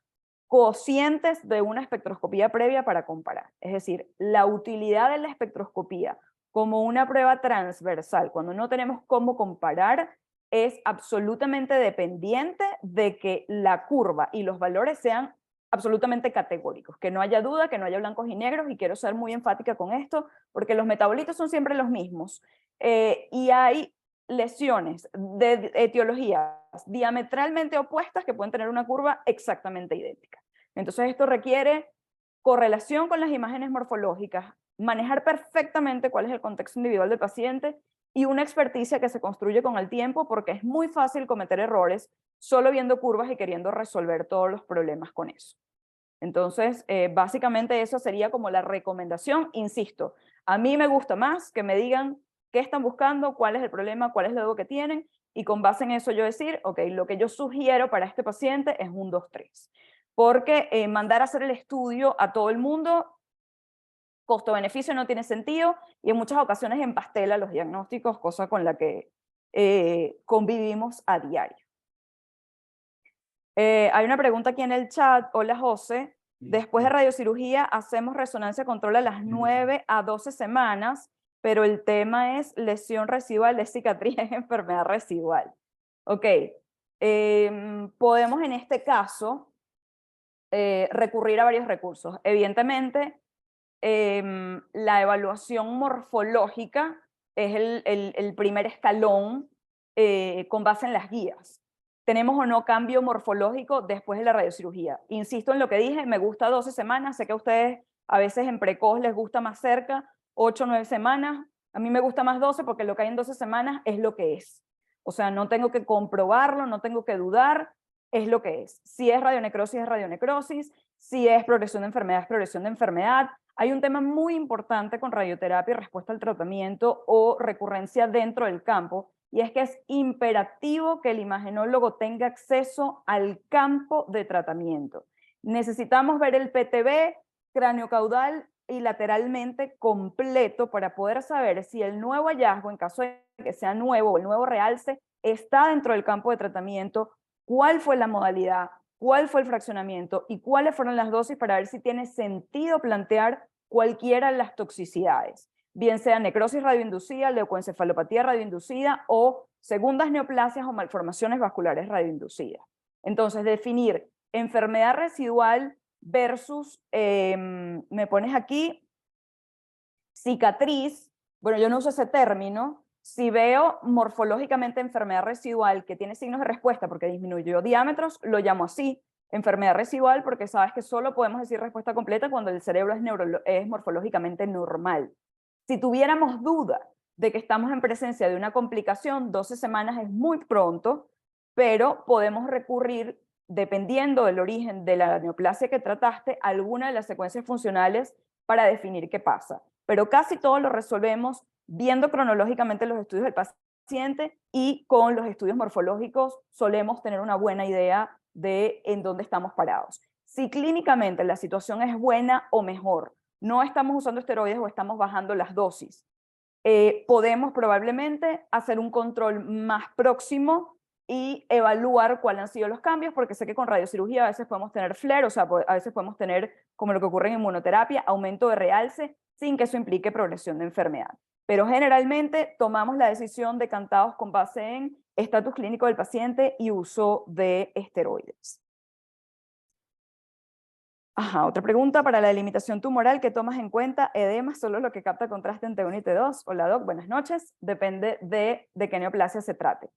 cocientes de una espectroscopía previa para comparar. Es decir, la utilidad de la espectroscopía como una prueba transversal, cuando no tenemos cómo comparar, es absolutamente dependiente de que la curva y los valores sean absolutamente categóricos, que no haya duda, que no haya blancos y negros, y quiero ser muy enfática con esto, porque los metabolitos son siempre los mismos, y hay lesiones de etiologías diametralmente opuestas que pueden tener una curva exactamente idéntica. Entonces esto requiere correlación con las imágenes morfológicas, manejar perfectamente cuál es el contexto individual del paciente y una experticia que se construye con el tiempo, porque es muy fácil cometer errores solo viendo curvas y queriendo resolver todos los problemas con eso. Entonces, básicamente eso sería como la recomendación. Insisto, a mí me gusta más que me digan qué están buscando, cuál es el problema, cuál es lo nuevo que tienen, y con base en eso yo decir, ok, lo que yo sugiero para este paciente es 1, 2, 3. Porque mandar a hacer el estudio a todo el mundo, costo-beneficio no tiene sentido, y en muchas ocasiones empastela los diagnósticos, cosa con la que convivimos a diario. Hay una pregunta aquí en el chat. Hola, José. Después de radiocirugía hacemos resonancia control a las 9 a 12 semanas, pero el tema es lesión residual de cicatriz en enfermedad residual. Ok, podemos en este caso recurrir a varios recursos. Evidentemente, la evaluación morfológica es el primer escalón con base en las guías. ¿Tenemos o no cambio morfológico después de la radiocirugía? Insisto en lo que dije, me gusta 12 semanas, sé que a ustedes a veces en precoz les gusta más cerca, 8 o 9 semanas, a mí me gusta más 12 porque lo que hay en 12 semanas es lo que es. O sea, no tengo que comprobarlo, no tengo que dudar, es lo que es. Si es radionecrosis, es radionecrosis, si es progresión de enfermedad, es progresión de enfermedad. Hay un tema muy importante con radioterapia y respuesta al tratamiento o recurrencia dentro del campo, y es que es imperativo que el imagenólogo tenga acceso al campo de tratamiento. Necesitamos ver el PTB craneocaudal y lateralmente completo para poder saber si el nuevo hallazgo, en caso de que sea nuevo o el nuevo realce, está dentro del campo de tratamiento, cuál fue la modalidad, cuál fue el fraccionamiento y cuáles fueron las dosis, para ver si tiene sentido plantear cualquiera de las toxicidades, bien sea necrosis radioinducida, leucoencefalopatía radioinducida o segundas neoplasias o malformaciones vasculares radioinducidas. Entonces, definir enfermedad residual versus, me pones aquí, cicatriz. Bueno, yo no uso ese término. Si veo morfológicamente enfermedad residual que tiene signos de respuesta porque disminuyó diámetros, lo llamo así, enfermedad residual, porque sabes que solo podemos decir respuesta completa cuando el cerebro es morfológicamente normal. Si tuviéramos duda de que estamos en presencia de una complicación, 12 semanas es muy pronto, pero podemos recurrir, dependiendo del origen de la neoplasia que trataste, a alguna de las secuencias funcionales para definir qué pasa. Pero casi todo lo resolvemos viendo cronológicamente los estudios del paciente, y con los estudios morfológicos solemos tener una buena idea de en dónde estamos parados. Si clínicamente la situación es buena o mejor, no estamos usando esteroides o estamos bajando las dosis, podemos probablemente hacer un control más próximo y evaluar cuáles han sido los cambios, porque sé que con radiocirugía a veces podemos tener flare, o sea, a veces podemos tener, como lo que ocurre en inmunoterapia, aumento de realce sin que eso implique progresión de enfermedad. Pero generalmente tomamos la decisión decantados con base en estatus clínico del paciente y uso de esteroides. Ajá, otra pregunta: para la delimitación tumoral, ¿qué tomas en cuenta? Edema, solo lo que capta contraste en T1 y T2. Hola doc, buenas noches. Depende de qué neoplasia se trate.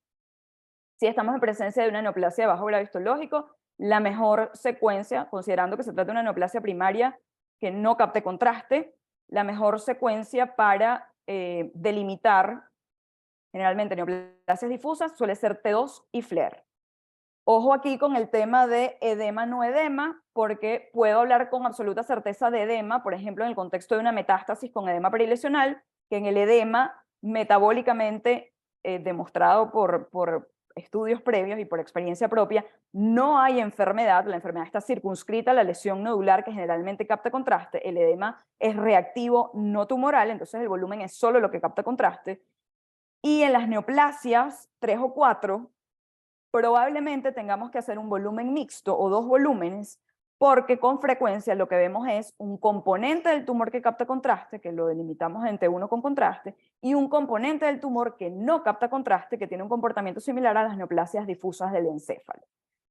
Si estamos en presencia de una neoplasia de bajo grado histológico, la mejor secuencia, considerando que se trata de una neoplasia primaria que no capte contraste, la mejor secuencia para delimitar generalmente neoplasias difusas suele ser T2 y FLAIR. Ojo aquí con el tema de edema no edema, porque puedo hablar con absoluta certeza de edema, por ejemplo, en el contexto de una metástasis con edema perilesional, que en el edema metabólicamente demostrado por estudios previos y por experiencia propia, no hay enfermedad, la enfermedad está circunscrita a la lesión nodular que generalmente capta contraste, el edema es reactivo no tumoral, entonces el volumen es solo lo que capta contraste, y en las neoplasias 3 o 4, probablemente tengamos que hacer un volumen mixto o 2 volúmenes, porque con frecuencia lo que vemos es un componente del tumor que capta contraste, que lo delimitamos en T1 con contraste, y un componente del tumor que no capta contraste, que tiene un comportamiento similar a las neoplasias difusas del encéfalo.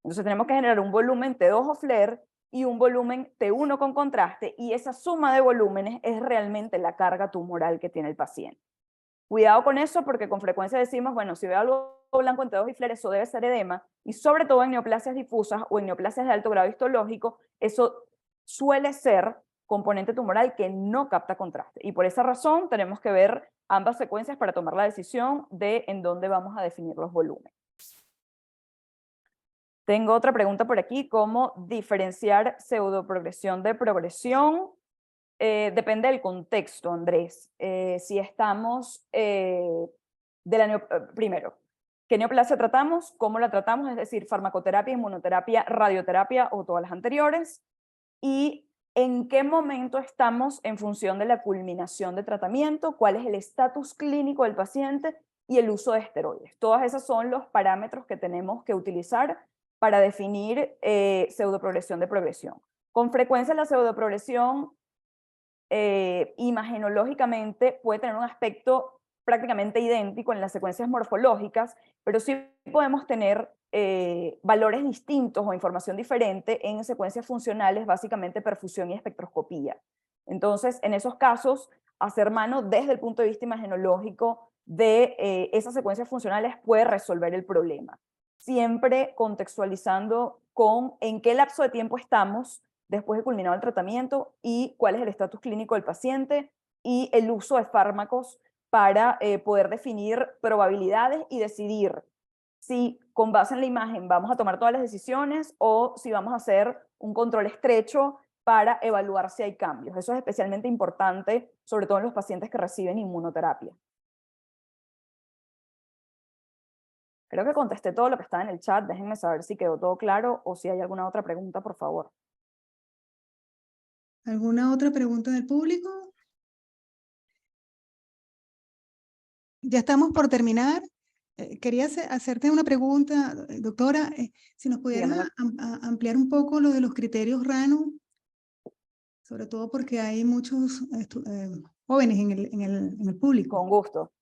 Entonces tenemos que generar un volumen T2 o FLAIR y un volumen T1 con contraste, y esa suma de volúmenes es realmente la carga tumoral que tiene el paciente. Cuidado con eso porque con frecuencia decimos, bueno, si veo algo blanco en T2 y FLAIR, eso debe ser edema, y sobre todo en neoplasias difusas o en neoplasias de alto grado histológico, eso suele ser componente tumoral que no capta contraste. Y por esa razón tenemos que ver ambas secuencias para tomar la decisión de en dónde vamos a definir los volúmenes. Tengo otra pregunta por aquí, ¿cómo diferenciar pseudoprogresión de progresión? Depende del contexto, Andrés. Si estamos primero, ¿qué neoplasia tratamos? ¿Cómo la tratamos? Es decir, farmacoterapia, inmunoterapia, radioterapia o todas las anteriores. ¿Y en qué momento estamos en función de la culminación de tratamiento? ¿Cuál es el estatus clínico del paciente? Y el uso de esteroides. Todos esos son los parámetros que tenemos que utilizar para definir pseudoprogresión de progresión. Con frecuencia la pseudoprogresión imagenológicamente puede tener un aspecto prácticamente idéntico en las secuencias morfológicas, pero sí podemos tener valores distintos o información diferente en secuencias funcionales, básicamente perfusión y espectroscopía. Entonces, en esos casos, hacer mano desde el punto de vista imagenológico de esas secuencias funcionales puede resolver el problema. Siempre contextualizando con en qué lapso de tiempo estamos después de culminado el tratamiento y cuál es el estatus clínico del paciente y el uso de fármacos para poder definir probabilidades y decidir si con base en la imagen vamos a tomar todas las decisiones o si vamos a hacer un control estrecho para evaluar si hay cambios. Eso es especialmente importante, sobre todo en los pacientes que reciben inmunoterapia. Creo que contesté todo lo que estaba en el chat. Déjenme saber si quedó todo claro o si hay alguna otra pregunta, por favor. ¿Alguna otra pregunta del público? Ya estamos por terminar. Quería hacerte una pregunta, doctora, si nos pudiera ampliar un poco lo de los criterios RANO, sobre todo porque hay muchos jóvenes en el público. Con gusto.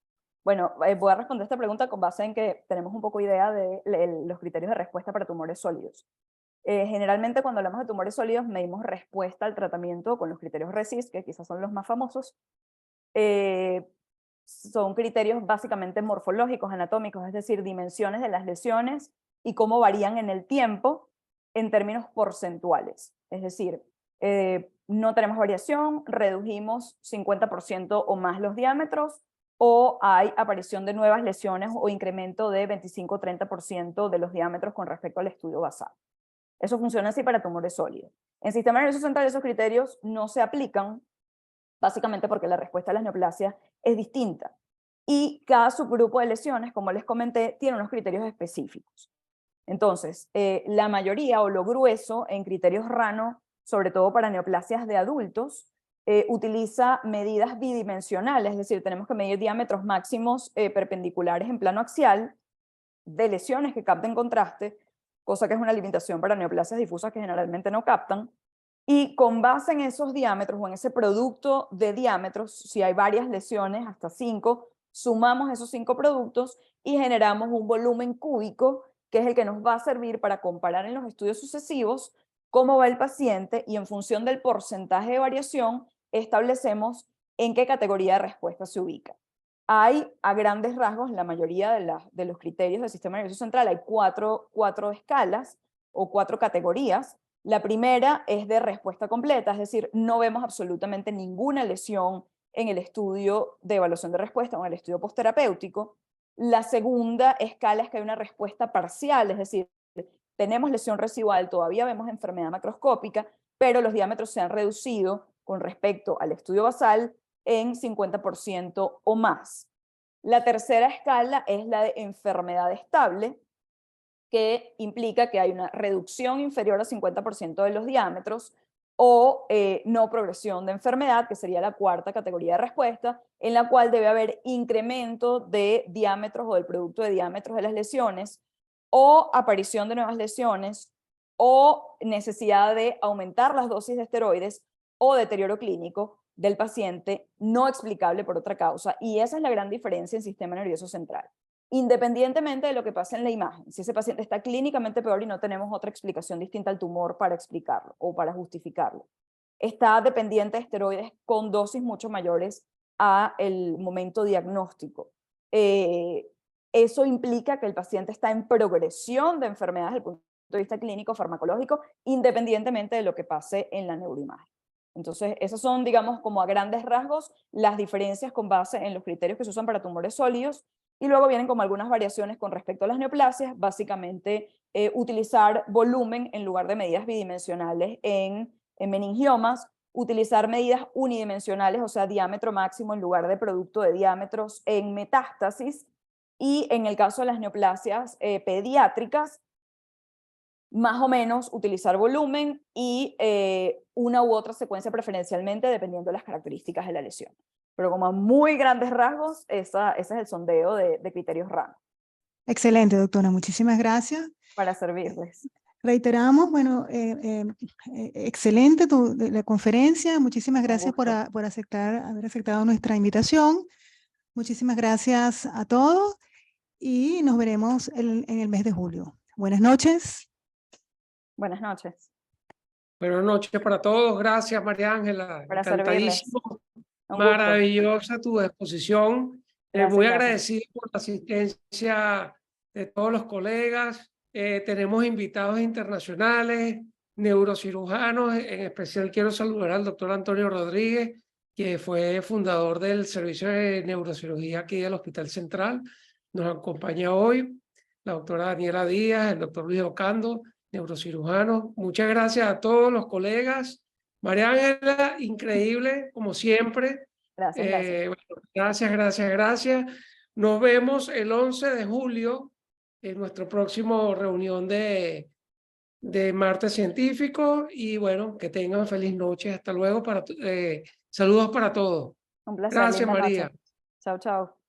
Bueno, voy a responder esta pregunta con base en que tenemos un poco idea de los criterios de respuesta para tumores sólidos. Generalmente cuando hablamos de tumores sólidos medimos respuesta al tratamiento con los criterios RECIST, que quizás son los más famosos. Son criterios básicamente morfológicos, anatómicos, es decir, dimensiones de las lesiones y cómo varían en el tiempo en términos porcentuales. Es decir, no tenemos variación, redujimos 50% o más los diámetros, o hay aparición de nuevas lesiones o incremento de 25 o 30% de los diámetros con respecto al estudio basal. Eso funciona así para tumores sólidos. En sistema nervioso central esos criterios no se aplican, básicamente porque la respuesta a las neoplasias es distinta. Y cada subgrupo de lesiones, como les comenté, tiene unos criterios específicos. Entonces, la mayoría o lo grueso en criterios RANO, sobre todo para neoplasias de adultos, utiliza medidas bidimensionales, es decir, tenemos que medir diámetros máximos perpendiculares en plano axial de lesiones que capten contraste, cosa que es una limitación para neoplasias difusas que generalmente no captan, y con base en esos diámetros o en ese producto de diámetros, si hay varias lesiones, hasta 5, sumamos esos 5 productos y generamos un volumen cúbico que es el que nos va a servir para comparar en los estudios sucesivos cómo va el paciente y en función del porcentaje de variación establecemos en qué categoría de respuesta se ubica. Hay, a grandes rasgos, la mayoría de los criterios del sistema nervioso central, hay cuatro escalas. o 4 categorías. La primera es de respuesta completa, es decir, no vemos absolutamente ninguna lesión en el estudio de evaluación de respuesta o en el estudio postterapéutico. La segunda escala es que hay una respuesta parcial, es decir, tenemos lesión residual, todavía vemos enfermedad macroscópica, pero los diámetros se han reducido con respecto al estudio basal en 50% o más. La tercera escala es la de enfermedad estable, que implica que hay una reducción inferior a 50% de los diámetros o no progresión de enfermedad, que sería la cuarta categoría de respuesta, en la cual debe haber incremento de diámetros o del producto de diámetros de las lesiones, o aparición de nuevas lesiones, o necesidad de aumentar las dosis de esteroides, o deterioro clínico del paciente no explicable por otra causa. Y esa es la gran diferencia en sistema nervioso central. Independientemente de lo que pase en la imagen, si ese paciente está clínicamente peor y no tenemos otra explicación distinta al tumor para explicarlo o para justificarlo, está dependiente de esteroides con dosis mucho mayores a el momento diagnóstico. Eso implica que el paciente está en progresión de enfermedad desde el punto de vista clínico farmacológico, independientemente de lo que pase en la neuroimagen. Entonces, esas son, digamos, como a grandes rasgos, las diferencias con base en los criterios que se usan para tumores sólidos. Y luego vienen como algunas variaciones con respecto a las neoplasias, básicamente utilizar volumen en lugar de medidas bidimensionales en meningiomas, utilizar medidas unidimensionales, o sea, diámetro máximo en lugar de producto de diámetros en metástasis, y en el caso de las neoplasias pediátricas, más o menos utilizar volumen y una u otra secuencia preferencialmente dependiendo de las características de la lesión. Pero como a muy grandes rasgos, ese es el sondeo de criterios RAM. Excelente, doctora. Muchísimas gracias. Para servirles. Reiteramos, bueno, excelente la conferencia. Muchísimas gracias por haber aceptado nuestra invitación. Muchísimas gracias a todos y nos veremos en el mes de julio. Buenas noches. Buenas noches. Buenas noches para todos. Gracias, María Ángela. Para Encantadísimo. servirles. Maravillosa tu exposición. Gracias, Muy gracias. agradecido por la asistencia de todos los colegas. Tenemos invitados internacionales, neurocirujanos. En especial quiero saludar al doctor Antonio Rodríguez, que fue fundador del servicio de neurocirugía aquí del Hospital Central. Nos acompaña hoy la doctora Daniela Díaz, el doctor Luis Ocando, neurocirujano. Muchas gracias a todos los colegas. María Ángela, increíble, como siempre. Gracias, gracias. Gracias. Nos vemos el 11 de julio en nuestra próxima reunión de Martes Científico. Y bueno, que tengan feliz noche. Hasta luego. Saludos para todos. Un placer. Gracias, Linda María. noche. Chao, chao.